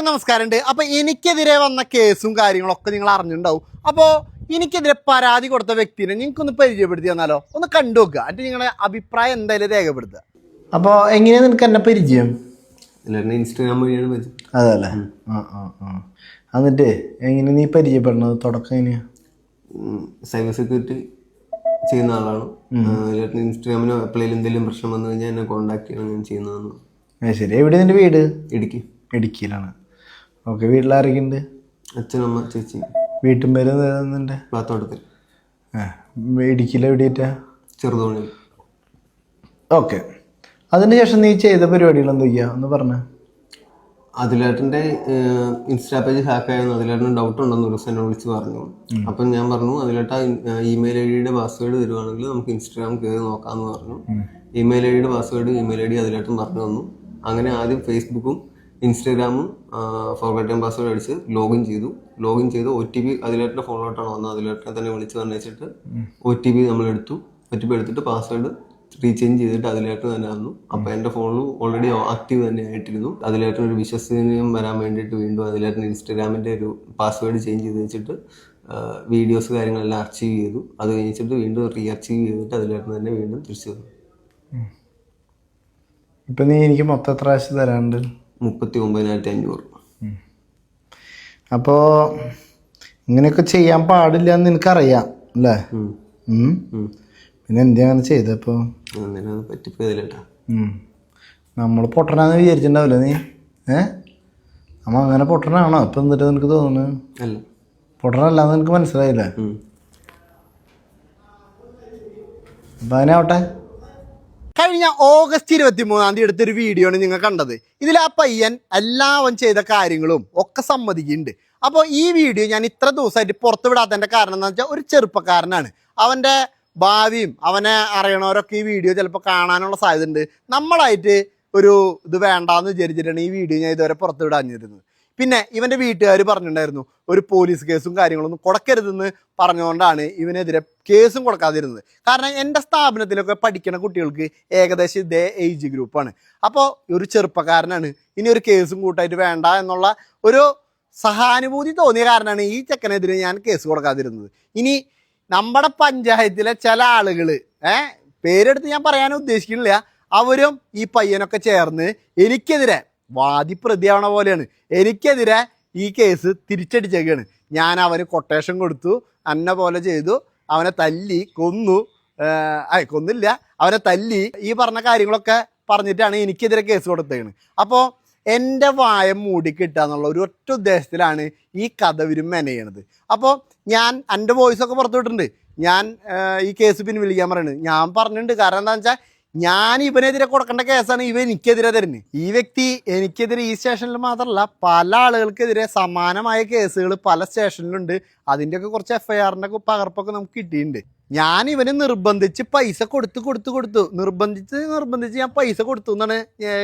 എല്ലാവർക്കും നമസ്കാരമുണ്ട്. അപ്പോൾ എനിക്കെതിരെ വന്ന കേസും കാര്യങ്ങളൊക്കെ നിങ്ങൾ അറിഞ്ഞിട്ടുണ്ടാവും. അപ്പോൾ എനിക്കെതിരെ പരാതി കൊടുത്ത വ്യക്തിനെ നിങ്ങൾക്കൊന്ന് പരിചയപ്പെടുത്തി തന്നാലോ? ഒന്ന് കണ്ടു നോക്കുക, എന്നിട്ട് നിങ്ങളുടെ അഭിപ്രായം എന്തായാലും രേഖപ്പെടുത്തുക. അപ്പോൾ എങ്ങനെയാണ് നിനക്ക് എന്നെ പരിചയം? ഇൻസ്റ്റാഗ്രാം വഴിയാണ് പരിചയം. അതല്ലേ? എന്നിട്ട് എങ്ങനെ നീ പരിചയപ്പെടുന്നത്? തുടക്കം എങ്ങനെയാ? സൈബർ സെക്യൂരിറ്റി ചെയ്യുന്ന ആളാണ്. ഇൻസ്റ്റാഗ്രാമിന് എപ്പോഴെങ്കിലും എന്തെങ്കിലും പ്രശ്നം വന്നു കഴിഞ്ഞാൽ എന്നെ കോൺടാക്ട് ചെയ്യണം, ഞാൻ ചെയ്യുന്നതാണ്. ശരി. എവിടെ നിന്റെ വീട്? ഇടുക്കിയിലാണ്. ഓക്കെ. വീട്ടിലാരൊക്കെ ഉണ്ട്? അച്ഛനമ്മ ചേച്ചി. വീട്ടും പേര് എന്താ? പാത്തോട്ടത്തിൽ. ഇടുക്കിയിൽ എവിടെയായിട്ടാ? ചെറുതോണി. ഓക്കെ. അതിന് ശേഷം നീ ചെയ്ത പരിപാടികൾ എന്തൊക്കെയാ ഒന്ന് പറഞ്ഞ? അതിലേട്ടൻ്റെ ഇൻസ്റ്റാ പേജ് ഹാക്ക് ആയിരുന്നു. അതിലേട്ടന് ഡൗട്ട് ഉണ്ടെന്ന് ഒരു ദിവസം എന്നെ വിളിച്ച് പറഞ്ഞു. അപ്പം ഞാൻ പറഞ്ഞു, അതിലേട്ട ഇമെയിൽ ഐ ഡിയുടെ പാസ്വേഡ് തരുവാണെങ്കിൽ നമുക്ക് ഇൻസ്റ്റാഗ്രാം കയറി നോക്കാമെന്ന് പറഞ്ഞു. ഇമെയിൽ ഐ ഡിയുടെ പാസ്വേഡ് ഇമെയിൽ ഐ ഡി അതിലേട്ടൻ പറഞ്ഞു തന്നു. അങ്ങനെ ആദ്യം ഫേസ്ബുക്കും ഇൻസ്റ്റാഗ്രാമും ഫോർഗോട്ടൻ പാസ്വേഡ് അടിച്ച് ലോഗിൻ ചെയ്തു. OTP അതിലേട്ടൻ്റെ ഫോണിലോട്ടാണ് വന്നത്. അതിലേട്ടനെ തന്നെ വിളിച്ച് പറഞ്ഞിട്ട് OTP നമ്മളെടുത്തു. OTP എടുത്തിട്ട് പാസ്വേഡ് റീചേഞ്ച് ചെയ്തിട്ട് അതിലേട്ട് തന്നെ വന്നു. അപ്പോൾ എൻ്റെ ഫോണിൽ ഓൾറെഡി ആക്റ്റീവ് തന്നെ ആയിട്ടിരുന്നു. അതിലേട്ടൻ ഒരു വിശ്വസനീയം വരാൻ വേണ്ടിയിട്ട് വീണ്ടും അതിലേട്ടൻ ഇൻസ്റ്റാഗ്രാമിൻ്റെ ഒരു പാസ്വേഡ് ചേഞ്ച് ചെയ്ത് വെച്ചിട്ട് വീഡിയോസ് കാര്യങ്ങളെല്ലാം അർച്ചീവ് ചെയ്തു. അത് കഴിഞ്ഞിട്ട് വീണ്ടും റീഅർച്ചീവ് ചെയ്തിട്ട് അതിലേട്ടൻ തന്നെ വീണ്ടും തിരിച്ചു വന്നു. ഇപ്പം നീ എനിക്ക് മൊത്തം എത്ര കാശ് തരാണ്ട്? 39,500. അപ്പോൾ ഇങ്ങനെയൊക്കെ ചെയ്യാൻ പാടില്ല എന്ന് നിനക്കറിയാം അല്ലേ? പിന്നെ എന്തിനാ അങ്ങനെ ചെയ്തപ്പോൾ? പറ്റിപ്പോയതിലേട്ടാ. നമ്മൾ പൊട്ടനാന്ന് വിചാരിച്ചിട്ടുണ്ടാവില്ല നീ? നമ്മ അങ്ങനെ പൊട്ടനാണോ ഇപ്പം? എന്നിട്ട് നിനക്ക് തോന്നുന്നു അല്ല, പൊട്ടനല്ലാന്ന് നിനക്ക് മനസ്സിലായില്ലേ? അപ്പം അങ്ങനെ ആവട്ടെ. കഴിഞ്ഞ ഓഗസ്റ്റ് 23 എടുത്തൊരു വീഡിയോ ആണ് നിങ്ങൾ കണ്ടത്. ഇതിൽ ആ പയ്യൻ എല്ലാവൻ ചെയ്ത കാര്യങ്ങളും ഒക്കെ സമ്മതിക്കുന്നുണ്ട്. അപ്പോൾ ഈ വീഡിയോ ഞാൻ ഇത്ര ദിവസമായിട്ട് പുറത്ത് വിടാത്തതിൻ്റെ കാരണം എന്താണെന്ന് വെച്ചാൽ, ഒരു ചെറുപ്പക്കാരനാണ്. അവൻ്റെ ഭാവിയും അവനെ അറിയണവരൊക്കെ ഈ വീഡിയോ ചിലപ്പോൾ കാണാനുള്ള സാധ്യത ഉണ്ട്. നമ്മളായിട്ട് ഒരു ഇത് വേണ്ടാന്ന് വിചാരിച്ചിട്ടാണ് ഈ വീഡിയോ ഞാൻ ഇതുവരെ പുറത്ത് വിടാഞ്ഞിരുന്നത്. പിന്നെ ഇവൻ്റെ വീട്ടുകാർ പറഞ്ഞിട്ടുണ്ടായിരുന്നു ഒരു പോലീസ് കേസും കാര്യങ്ങളൊന്നും കൊടുക്കരുതെന്ന് പറഞ്ഞുകൊണ്ടാണ് ഇവനെതിരെ കേസും കൊടുക്കാതിരുന്നത്. കാരണം എൻ്റെ സ്ഥാപനത്തിലൊക്കെ പഠിക്കുന്ന കുട്ടികൾക്ക് ഏകദേശം ഇതേ ഏജ് ഗ്രൂപ്പാണ്. അപ്പോൾ ഒരു ചെറുപ്പക്കാരനാണ്, ഇനി ഒരു കേസും കൂട്ടായിട്ട് വേണ്ട എന്നുള്ള ഒരു സഹാനുഭൂതി തോന്നിയ കാരണമാണ് ഈ ചെക്കനെതിരെ ഞാൻ കേസ് കൊടുക്കാതിരുന്നത്. ഇനി നമ്മുടെ പഞ്ചായത്തിലെ ചില ആളുകൾ, പേരെടുത്ത് ഞാൻ പറയാൻ ഉദ്ദേശിക്കുന്നില്ല, അവരും ഈ പയ്യനൊക്കെ ചേർന്ന് എനിക്കെതിരെ വാദി പ്രതിയാവണ പോലെയാണ് എനിക്കെതിരെ ഈ കേസ് തിരിച്ചടിച്ചേക്കാണ്. ഞാൻ അവന് കൊട്ടേഷൻ കൊടുത്തു, അന്ന പോലെ ചെയ്തു, അവനെ തല്ലി കൊന്നു, കൊന്നില്ല, അവനെ തല്ലി, ഈ പറഞ്ഞ കാര്യങ്ങളൊക്കെ പറഞ്ഞിട്ടാണ് എനിക്കെതിരെ കേസ് കൊടുത്തേക്കണ്. അപ്പോൾ എൻ്റെ വായ മൂടി കിട്ടുക എന്നുള്ള ഒരു ഒറ്റ ഉദ്ദേശത്തിലാണ് ഈ കഥ ഇവരും മെനയണത്. അപ്പോൾ ഞാൻ എൻ്റെ വോയിസൊക്കെ പുറത്തു വിട്ടിട്ടുണ്ട്. ഞാൻ ഈ കേസ് പിൻവലിക്കാൻ പറയുന്നത് ഞാൻ പറഞ്ഞിട്ടുണ്ട്. കാരണം എന്താണെന്ന് വെച്ചാൽ, ഞാൻ ഇവനെതിരെ കൊടുക്കേണ്ട കേസാണ് ഇവ എനിക്കെതിരെ തരുന്നത്. ഈ വ്യക്തി എനിക്കെതിരെ ഈ സ്റ്റേഷനിൽ മാത്രമല്ല പല ആളുകൾക്കെതിരെ സമാനമായ കേസുകൾ പല സ്റ്റേഷനിലുണ്ട്. അതിൻ്റെയൊക്കെ കുറച്ച് FIRൻ്റെ പകർപ്പൊക്കെ നമുക്ക് കിട്ടിയിട്ടുണ്ട്. ഞാൻ ഇവന് നിർബന്ധിച്ച് പൈസ കൊടുത്തു നിർബന്ധിച്ച് ഞാൻ പൈസ കൊടുത്തു എന്നാണ്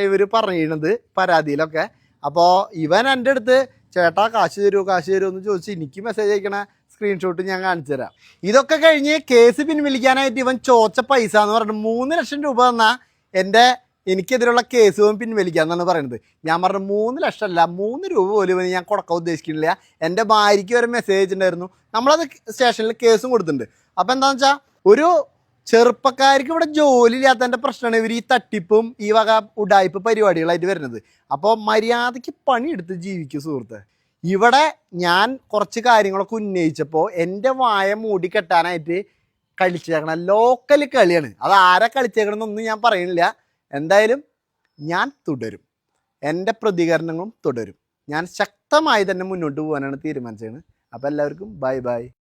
ഇവർ പറയുന്നത് പരാതിയിലൊക്കെ. അപ്പോൾ ഇവൻ എൻ്റെ അടുത്ത് ചേട്ടാ കാശ് തരുമോ എന്ന് ചോദിച്ച് എനിക്ക് മെസ്സേജ് അയക്കണ സ്ക്രീൻഷോട്ട് ഞാൻ കാണിച്ചു തരാം. ഇതൊക്കെ കഴിഞ്ഞ് കേസ് പിൻവലിക്കാനായിട്ട് ഇവൻ ചോദിച്ച പൈസ എന്ന് പറഞ്ഞിട്ട് 3 ലക്ഷം രൂപ തന്നാൽ എനിക്കെതിരെയുള്ള കേസ് ഇവൻ പിൻവലിക്കാമെന്നാണ് പറയുന്നത്. ഞാൻ പറഞ്ഞു 3 ലക്ഷമല്ല, 3 രൂപ പോലും ഇവന് ഞാൻ കൊടുക്കാൻ ഉദ്ദേശിക്കുന്നില്ല. എൻ്റെ ഭാര്യയ്ക്ക് വരെ മെസ്സേജ് അയച്ചിട്ടുണ്ടായിരുന്നു. നമ്മളത് സ്റ്റേഷനിൽ കേസും കൊടുത്തിട്ടുണ്ട്. അപ്പോൾ എന്താണെന്ന് വെച്ചാൽ, ഒരു ചെറുപ്പക്കാർക്ക് ഇവിടെ ജോലി ഇല്ലാത്തതിൻ്റെ പ്രശ്നമാണ് ഇവർ ഈ തട്ടിപ്പും ഈ വക ഉഡായിപ്പ് പരിപാടികളായിട്ട് വരുന്നത്. അപ്പോൾ മര്യാദയ്ക്ക് പണിയെടുത്ത് ജീവിക്കും സുഹൃത്തെ. ഇവിടെ ഞാൻ കുറച്ച് കാര്യങ്ങളൊക്കെ ഉന്നയിച്ചപ്പോൾ എൻ്റെ വായ മൂടി കെട്ടാനായിട്ട് കളിച്ചേക്കണ ലോക്കൽ കളിയാണ്. അത് ആരെ കളിച്ചേക്കണമെന്നൊന്നും ഞാൻ പറയുന്നില്ല. എന്തായാലും ഞാൻ തുടരും, എൻ്റെ പ്രതികരണങ്ങളും തുടരും. ഞാൻ ശക്തമായി തന്നെ മുന്നോട്ട് പോകാനാണ് തീരുമാനിച്ചത്. അപ്പോൾ എല്ലാവർക്കും ബൈ.